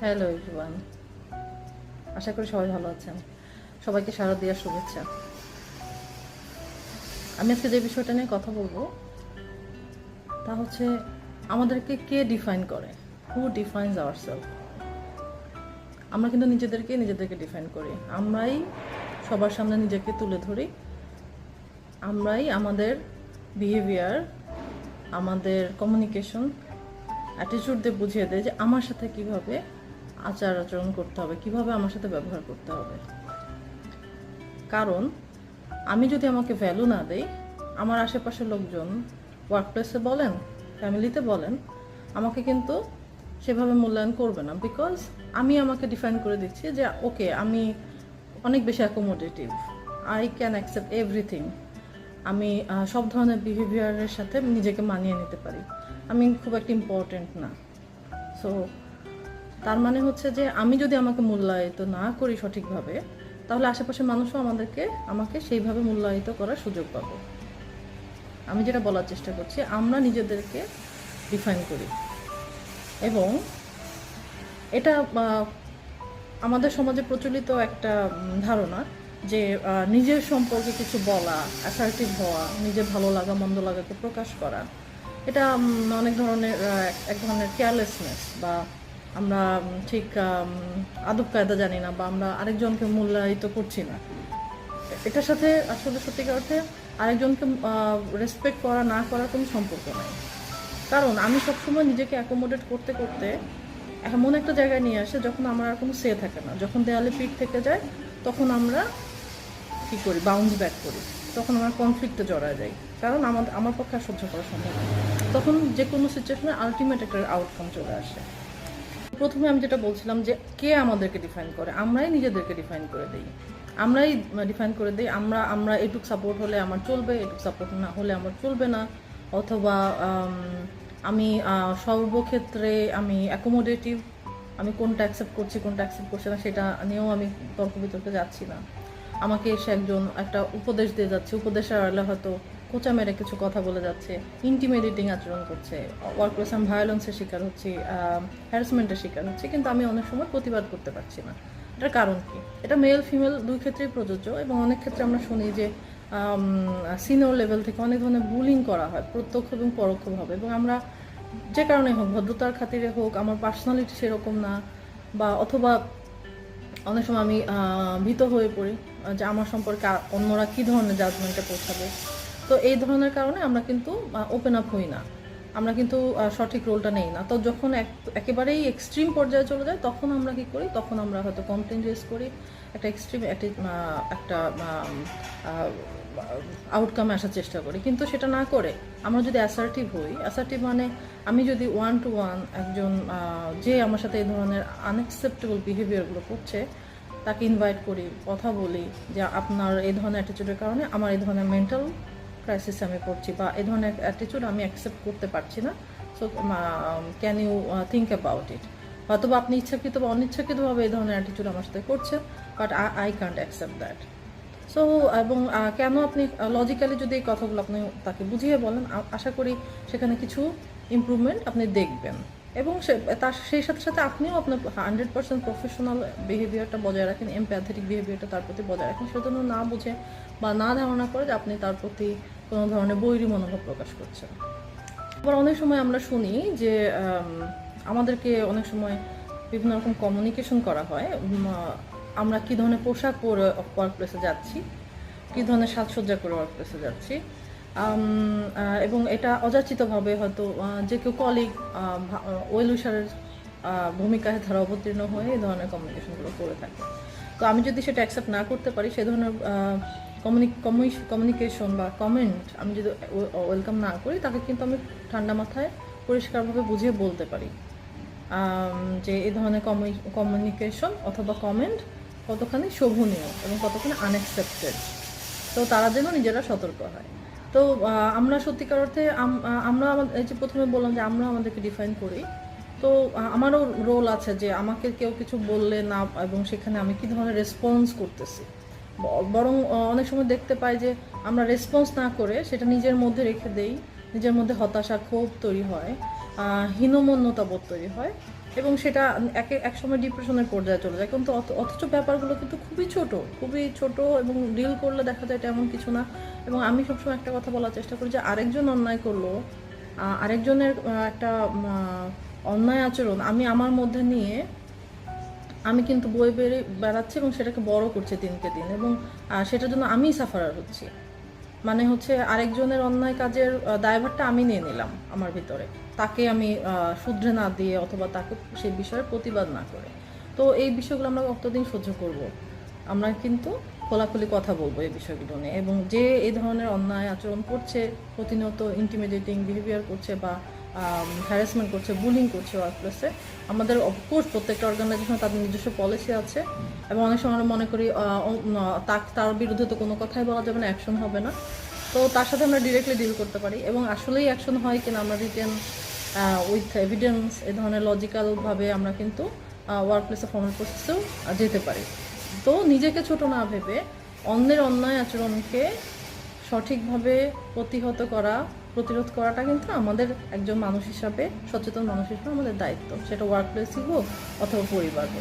Hello everyone, আশা করি সবাই ভালো আছেন। সবাইকে শারদীয়ার শুভেচ্ছা। আমি আজকে যে বিষয়টা নিয়ে কথা বলবো তা হচ্ছে আমাদেরকে কে ডিফাইন করে, হু ডিফাইন্স আওয়ারসেলফ। আমরা কিন্তু নিজেদেরকে ডিফাইন করি, আমরাই সবার সামনে নিজেকে তুলে ধরি, আমরাই আমাদের বিহেভিয়ার, আমাদের কমিউনিকেশন, অ্যাটিটিউড দিয়ে বুঝিয়ে দেয় যে আমার সাথে কিভাবে আচার আচরণ করতে হবে, কিভাবে আমার সাথে ব্যবহার করতে হবে। কারণ আমি যদি আমাকে ভ্যালু না দেই, আমার আশেপাশের লোকজন ওয়ার্কপ্লেসে বলেন, ফ্যামিলিতে বলেন, আমাকে কিন্তু সেভাবে মূল্যায়ন করবে না। বিকজ আমি আমাকে ডিফাইন করে দিচ্ছি যে ওকে, আমি অনেক বেশি accommodative, I can accept everything, আমি সব ধরনের বিহেভিয়ারের সাথে নিজেকে মানিয়ে নিতে পারি, আমি খুব একটা ইম্পর্টেন্ট না। সো তার মানে হচ্ছে যে আমি যদি আমাকে মূল্যায়িত না করি সঠিকভাবে, তাহলে আশেপাশের মানুষও আমাকে সেইভাবে মূল্যায়িত করার সুযোগ পাবো। আমি যেটা বলার চেষ্টা করছি, আমরা নিজেদেরকে ডিফাইন করি এবং এটা আমাদের সমাজে প্রচলিত একটা ধারণা যে নিজের সম্পর্কে কিছু বলা, অ্যাসার্টিভ হওয়া, নিজের ভালো লাগা মন্দ লাগাকে প্রকাশ করা, এটা অনেক ধরনের এক ধরনের কেয়ারলেসনেস, বা আমরা ঠিক আদব কায়দা জানি না, বা আমরা আরেকজনকে মূল্যায়িত করছি না। এটার সাথে আসলে সত্যিকার অর্থে আরেকজনকে রেসপেক্ট করা না করার কোনো সম্পর্ক নাই। কারণ আমি সবসময় নিজেকে অ্যাকোমোডেট করতে করতে এমন একটা জায়গায় নিয়ে আসে যখন আমার আর কোনো সে থাকে না, যখন দেয়ালে পিঠ থেকে যায়, তখন আমরা কী করি, বাউন্স ব্যাক করি, তখন আমরা কনফ্লিক্টে জড়ায় যাই। কারণ আমার পক্ষে আর সহ্য করা সম্ভব না। তখন যে কোনো সিচুয়েশনে আলটিমেট একটা আউটকাম চলে আসে। প্রথমে আমি যেটা বলছিলাম যে কে আমাদেরকে ডিফাইন করে, আমরাই নিজেদেরকে ডিফাইন করে দিই, আমরাই ডিফাইন করে দিই। আমরা এটুক সাপোর্ট হলে আমার চলবে, এটুক সাপোর্ট না হলে আমার চলবে না, অথবা আমি সর্বক্ষেত্রে আমি অ্যাকোমোডেটিভ, আমি কোনটা অ্যাকসেপ্ট করছি কোনটা অ্যাকসেপ্ট করছি না সেটা নিয়েও আমি তর্ক বিতর্কে যাচ্ছি না। আমাকে এসে একজন একটা উপদেশ দিয়ে যাচ্ছে, উপদেশের আড়ালে হয়তো কোচা মেরে কিছু কথা বলে যাচ্ছে, ইন্টিমিডেটিং আচরণ করছে, ওয়ার্কপ্লেস আমি ভায়োলেন্সের শিকার হচ্ছি, হ্যারাসমেন্টের শিকার হচ্ছি, কিন্তু আমি অনেক সময় প্রতিবাদ করতে পারছি না। এটার কারণ কি? এটা মেল ফিমেল দুই ক্ষেত্রেই প্রযোজ্য, এবং অনেক ক্ষেত্রে আমরা শুনি যে সিনিয়র লেভেল থেকে অনেক ধরনের বুলিং করা হয় প্রত্যক্ষ এবং পরোক্ষভাবে, এবং আমরা যে কারণে হোক, ভদ্রতার খাতিরে হোক, আমার পার্সোনালিটি সেরকম না, বা অথবা অনেক সময় আমি ভীত হয়ে পড়ি যে আমার সম্পর্কে অন্যরা কী ধরনের জাজমেন্টে পৌঁছাবে। তো এই ধরনের কারণে আমরা কিন্তু ওপেন আপ হই না, আমরা কিন্তু সঠিক রোলটা নেই না। তো যখন একেবারেই এক্সট্রিম পর্যায়ে চলে যায়, তখন আমরা কী করি, তখন আমরা হয়তো কমপ্লেন রেজ করি, একটা এক্সট্রিম একটা আউটকামে আসার চেষ্টা করি। কিন্তু সেটা না করে আমরা যদি অ্যাসার্টিভ হই, অ্যাসার্টিভ মানে আমি যদি ওয়ান টু ওয়ান একজন যে আমার সাথে এই ধরনের আনএক্সেপ্টেবল বিহেভিয়ারগুলো করছে তাকে ইনভাইট করি, কথা বলি যে আপনার এই ধরনের অ্যাটিটিউডের কারণে আমার এই ধরনের মেন্টাল ক্রাইসিসে আমি পড়ছি, বা এই ধরনের অ্যাটিটিউড আমি অ্যাকসেপ্ট করতে পারছি না, so can you think about it. হয়তো বা আপনি ইচ্ছাকৃত বা অনিচ্ছাকৃতভাবে এই ধরনের অ্যাটিটিউড আমার সাথে করছেন, but I can't accept that. So এবং কেন আপনি লজিক্যালি যদি এই কথাগুলো আপনি তাকে বুঝিয়ে বলেন, আশা করি সেখানে কিছু ইমপ্রুভমেন্ট আপনি দেখবেন, এবং সেই সাথে সাথে আপনিও আপনার 100% প্রফেশনাল বিহেভিয়ারটা বজায় রাখেন, এমপ্যাথেটিক বিহেভিয়ারটা তার প্রতি বজায় রাখেন, সেজন্য না বুঝে বা না ধারণা করে যে আপনি তার প্রতি কোনো ধরনের বৈরী মনোভাব প্রকাশ করছেন। আবার অনেক সময় আমরা শুনি যে আমাদেরকে অনেক সময় বিভিন্ন রকম কমিউনিকেশন করা হয়, আমরা কী ধরনের পোশাক পরে ওয়ার্কপ্লেসে যাচ্ছি, কী ধরনের সাজসজ্জা করে ওয়ার্কপ্লেসে যাচ্ছি, এবং এটা অযাচিতভাবে হয়তো যে কেউ কলিগ ওয়েল উইশারের ভূমিকায় তারা অবতীর্ণ হয়ে এই ধরনের কমিউনিকেশনগুলো করে থাকে। তো আমি যদি সেটা অ্যাকসেপ্ট না করতে পারি, সে ধরনের কমিউনিকেশন বা কমেন্ট আমি যদি ওয়েলকাম না করি, তাকে কিন্তু আমি ঠান্ডা মাথায় পরিষ্কারভাবে বুঝিয়ে বলতে পারি যে এই ধরনের কমিউনিকেশন অথবা কমেন্ট কতখানি শোভনীয় এবং কতখানি আনএক্সেপ্টেড, তো তারা যেন নিজেরা সতর্ক হয়। তো আমরা সত্যিকার অর্থে আমরা এই যে প্রথমে বললাম যে আমরা আমাদেরকে ডিফাইন করি, তো আমারও রোল আছে যে আমাকে কেউ কিছু বললে না, এবং সেখানে আমি কী ধরনের রেসপন্স করতেছি। বরং অনেক সময় দেখতে পাই যে আমরা রেসপন্স না করে সেটা নিজের মধ্যে রেখে দেই, নিজের মধ্যে হতাশা ক্ষোভ তৈরি হয়, হীনমন্যতাবোধ তৈরি হয় এবং সেটা এক সময় ডিপ্রেশনের পর্যায়ে চলে যায়। কিন্তু অথচ ব্যাপারগুলো কিন্তু খুবই ছোট এবং ডিল করলে দেখা যায় এটা এমন কিছু না। এবং আমি সবসময় একটা কথা বলার চেষ্টা করি যে আরেকজন অন্যায় করলো, আরেকজনের একটা অন্যায় আচরণ আমি আমার মধ্যে নিয়ে আমি কিন্তু বয়ে বেড়াচ্ছি এবং সেটাকে বড় করছে দিনকে দিন, এবং সেটার জন্য আমিই সাফারার হচ্ছি। মানে হচ্ছে আরেকজনের অন্যায় কাজের দায়ভারটা আমি নিয়ে নিলাম আমার ভিতরে, তাকে আমি শুধরে না দিয়ে অথবা তাকে সেই বিষয়ে প্রতিবাদ না করে। তো এই বিষয়গুলো আমরা কতদিন সহ্য করব? আমরা কিন্তু খোলাখুলি কথা বলবো এই বিষয়গুলো নিয়ে, এবং যে এই ধরনের অন্যায় আচরণ করছে, প্রতিনিয়ত ইন্টিমিডেটিং বিহেভিয়ার করছে বা হ্যারাসমেন্ট করছে, বুলিং করছে ওয়ার্কপ্লেসে, আমাদের অফকোর্স প্রত্যেকটা অর্গানাইজেশন তাদের নিজস্ব পলিসি আছে, এবং অনেক সময় আমরা মনে করি তার বিরুদ্ধে তো কোনো কথাই বলা যাবে না, অ্যাকশন হবে না, তো তার সাথে আমরা ডিরেক্টলি ডিল করতে পারি। এবং আসলেই অ্যাকশন হয় কিনা আমরা রিটেন উইথ এভিডেন্স এ ধরনের লজিক্যালভাবে আমরা কিন্তু ওয়ার্কপ্লেসে ফর্মাল প্রসেসেও যেতে পারি। তো নিজেকে ছোট না ভেবে অন্যের অন্যায় আচরণকে সঠিকভাবে প্রতিরোধ করাটা কিন্তু আমাদের একজন মানুষ হিসাবে, সচেতন মানুষ হিসাবে আমাদের দায়িত্ব, সেটা ওয়ার্কপ্লেসই হোক অথবা পরিবার হোক।